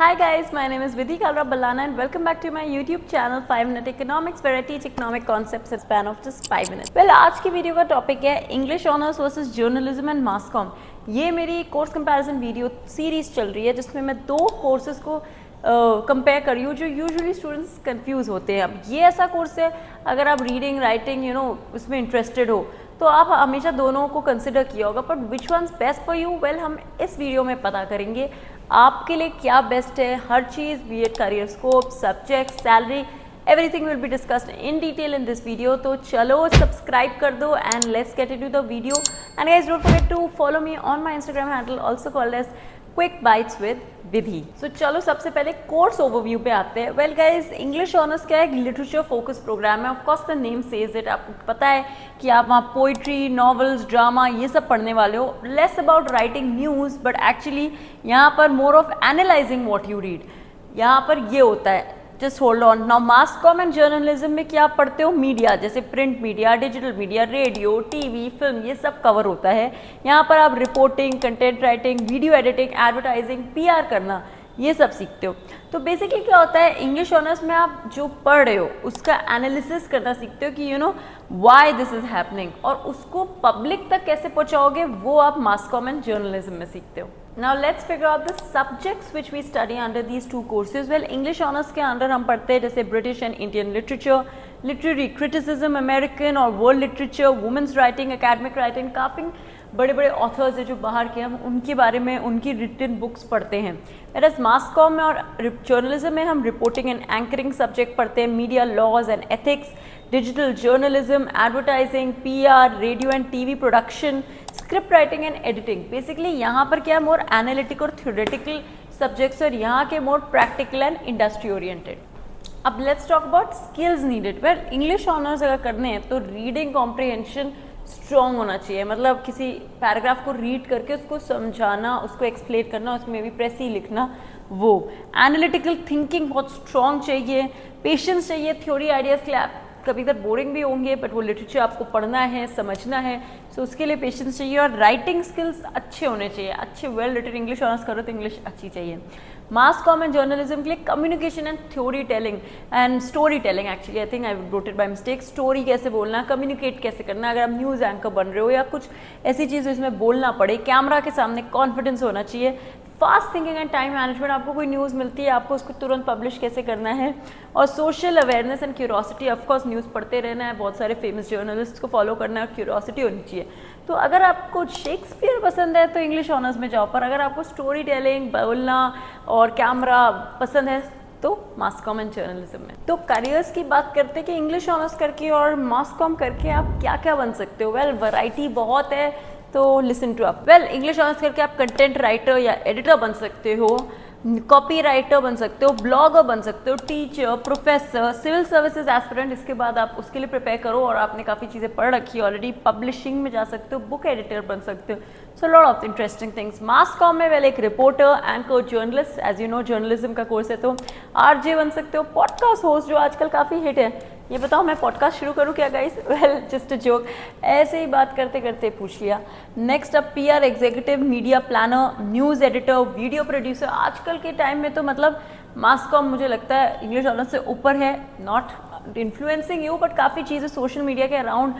Hi guys, my name is Vidhi Kalra Ballana and welcome back to my YouTube channel 5 Minute Economics where I teach economic concepts in a span of just 5 minutes. Well, आज की video का topic है English honours versus journalism and mass com. ये मेरी course comparison video series चल रही है जिसमें मैं दो कोर्सेज को कंपेयर करी हूँ जो यूजुअली स्टूडेंट्स कंफ्यूज होते हैं। अब ये ऐसा कोर्स है अगर आप रीडिंग राइटिंग उसमें इंटरेस्टेड हो तो आप हमेशा दोनों को कंसिडर किया होगा, but which one's best for you, well हम इस वीडियो में पता करेंगे आपके लिए क्या बेस्ट है। हर चीज़, B Ed career scope, subject, salary, everything will be discussed in detail in this video. तो चलो सब्सक्राइब कर दो and let's get into the video and guys don't forget to follow me on my Instagram handle also called as quick bites with Vidhi. So चलो सबसे पहले course overview पे आते हैं। वेल गाइस, इंग्लिश ऑनर्स क्या एक लिटरेचर फोकस प्रोग्राम है। Of course the name says it, आपको पता है कि आप वहाँ पोइट्री, नॉवेल्स, ड्रामा ये सब पढ़ने वाले हो। Less about writing news but actually यहाँ पर more of analysing what you read, यहाँ पर ये होता है। Just hold on now, mass com and journalism में क्या आप पढ़ते हो? मीडिया, जैसे print media, digital media, radio, TV, film, ये सब कवर होता है। यहाँ पर आप reporting, content writing, video editing, advertising, PR करना, ये सब सीखते हो। तो बेसिकली क्या होता है, इंग्लिश ऑनर्स में आप जो पढ़ रहे हो उसका एनालिसिस करना सीखते हो कि व्हाई दिस इज हैपनिंग, और उसको पब्लिक तक कैसे पहुंचाओगे वो आप मास कॉम एंड जर्नलिज्म में सीखते हो। Now let's figure out the subjects which we study under these two courses. Well, English honors के अंदर हम पढ़ते हैं जैसे British and Indian literature, literary criticism, American और world literature, women's writing, academic writing, काफ़ी बड़े बड़े ऑथर्स हैं जो बाहर के, हम उनके बारे में उनकी रिटन बुक्स पढ़ते हैं। whereas मास कॉम में और जर्नलिज्म में हम रिपोर्टिंग एंड एंकरिंग सब्जेक्ट पढ़ते हैं, media laws and ethics, digital journalism, advertising, PR, radio and TV production, script writing and editing. Basically यहाँ पर क्या है, मोर एनालिटिक और थ्योरेटिकल सब्जेक्ट्स और यहाँ के more practical and industry oriented. अब let's talk about skills needed. Well, English honours अगर करने हैं तो रीडिंग कॉम्प्रिहेंशन स्ट्रॉन्ग होना चाहिए। मतलब किसी पैराग्राफ को रीड करके उसको समझाना, उसको एक्सप्लेन करना, उसमें भी प्रेसी लिखना, वो एनालिटिकल थिंकिंग बहुत स्ट्रॉन्ग चाहिए, पेशेंस चाहिए। थ्योरी आइडियाज के लिए आप कभी इधर बोरिंग भी होंगे बट वो लिटरेचर आपको पढ़ना है, समझना है, सो उसके लिए पेशेंस चाहिए। और राइटिंग स्किल्स अच्छे होने चाहिए, अच्छे वेल रिटन इंग्लिश ऑनर्स करो तो इंग्लिश अच्छी चाहिए। मास कॉम एंड जर्नलिज्म के लिए communication and theory telling and story telling, actually I think I wrote it by mistake. Story कैसे बोलना, कम्युनिकेट कैसे करना, अगर आप न्यूज़ एंकर बन रहे हो या कुछ ऐसी चीज़ इसमें बोलना पड़े, कैमरा के सामने कॉन्फिडेंस होना चाहिए। Fast thinking and time management, आपको कोई न्यूज़ मिलती है आपको उसको तुरंत पब्लिश कैसे करना है। और social awareness and curiosity, of course news पढ़ते रहना है, बहुत सारे फेमस जर्नलिस्ट को फॉलो करना है और क्यूरोसिटी होनी चाहिए। तो अगर आपको शेक्सपियर पसंद है तो इंग्लिश ऑनर्स में जाओ, पर अगर आपको स्टोरी टेलिंग, बोलना और कैमरा पसंद है तो मास कॉम एंड जर्नलिज्म में। तो करियर्स की बात करते हैं कि इंग्लिश ऑनर्स करके और मास कॉम करके आप क्या क्या बन सकते हो। वेल, वैरायटी बहुत है, तो listen to up. Well, English honours करके आप कंटेंट राइटर या एडिटर बन सकते हो, कॉपी राइटर बन सकते हो, ब्लॉगर बन सकते हो, teacher, professor, civil services aspirant, इसके बाद आप उसके लिए प्रिपेयर करो और आपने काफ़ी चीज़ें पढ़ रखी है ऑलरेडी, पब्लिशिंग में जा सकते हो, बुक एडिटर बन सकते हो। So lot of interesting things. Mass comm में वेल एक reporter, anchor, journalist, as you know journalism का कोर्स है, तो आरजे बन सकते हो, पॉडकास्ट होस्ट जो आजकल काफ़ी हिट है। ये बताओ मैं पॉडकास्ट शुरू करूँ क्या guys? Well, just a joke, ऐसे ही बात करते करते पूछ लिया। नेक्स्ट अब PR executive, media planner, news editor, video producer. आजकल के टाइम में तो मतलब मास कॉम मुझे लगता है इंग्लिश ऑनर्स से ऊपर है, नॉट इन्फ्लुएंसिंग यू बट काफ़ी चीज़ें सोशल मीडिया के अराउंड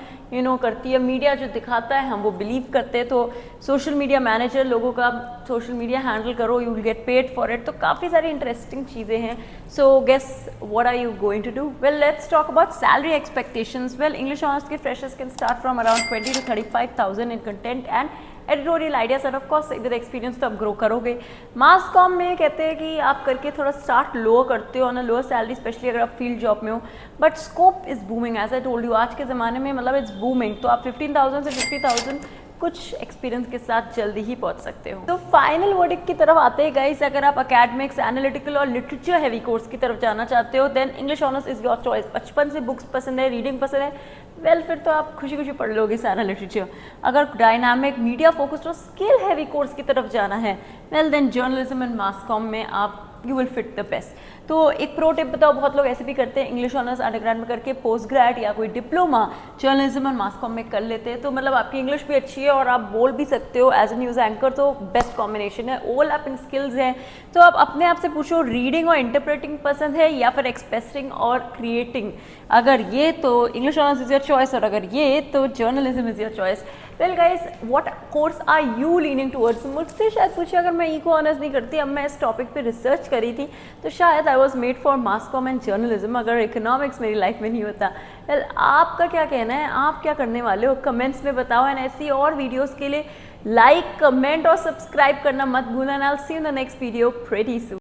करती है। मीडिया जो दिखाता है हम वो बिलीव करते हैं, तो सोशल मीडिया मैनेजर, लोगों का सोशल मीडिया हैंडल करो, you will get paid for it. तो काफ़ी सारी इंटरेस्टिंग चीज़ें हैं। So guess what are you going to do? Well, let's talk about salary expectations. Well, English honours के freshers can start from around 20 to 35,000 in content and editorial ideas, and of course with experience तो आप grow करोगे। मास comm में कहते हैं कि आप करके थोड़ा स्टार्ट लोअर करते हो, on a lower salary, specially अगर आप फील्ड जॉब में हो, but scope is booming as I told you. आज के ज़माने में मतलब इट्स बूमिंग, तो आप 15,000 से 50,000 कुछ एक्सपीरियंस के साथ जल्दी ही पहुंच सकते हो। तो फाइनल वर्डिक्ट की तरफ आते हैं गाइस। अगर आप एकेडमिक्स, एनालिटिकल और लिटरेचर हैवी कोर्स की तरफ जाना चाहते हो then English honours is your choice. बचपन से बुक्स पसंद है, रीडिंग पसंद है, वेल फिर तो आप खुशी खुशी पढ़ लोगे सारा लिटरेचर। अगर डायनामिक, मीडिया फोकस्ड और स्किल हैवी कोर्स की तरफ जाना है, well then journalism and mass comm में आप you will fit the best. तो एक प्रो टिप बताओ, बहुत लोग ऐसे भी करते हैं, इंग्लिश ऑनर्स अंडरग्रेड में करके पोस्ट ग्रेड या कोई डिप्लोमा जर्नलिज्म और मास कॉम में कर लेते हैं, तो मतलब आपकी इंग्लिश भी अच्छी है और आप बोल भी सकते हो एज ए न्यूज़ एंकर, तो बेस्ट कॉम्बिनेशन है। ओवरलैप इन स्किल्स हैं, तो आप अपने आप से पूछो रीडिंग और इंटरप्रेटिंग पसंद है या फिर एक्सप्रेसिंग और क्रिएटिंग। अगर ये तो English honours is your choice, और अगर ये तो journalism is your choice. Well guys, what course are you leaning towards? मुझसे शायद पूछे, अगर मैं इको ऑनर्स नहीं करती, अब मैं इस टॉपिक पे रिसर्च करी थी, तो शायद I was made for mass com and journalism, अगर इकोनॉमिक्स मेरी लाइफ में नहीं होता। वेल, आपका क्या कहना है, आप क्या करने वाले हो, कमेंट्स में बताओ। एंड ऐसी और वीडियोज़ के लिए लाइक, कमेंट और सब्सक्राइब करना मत भूलना। I will see you in the next video pretty soon.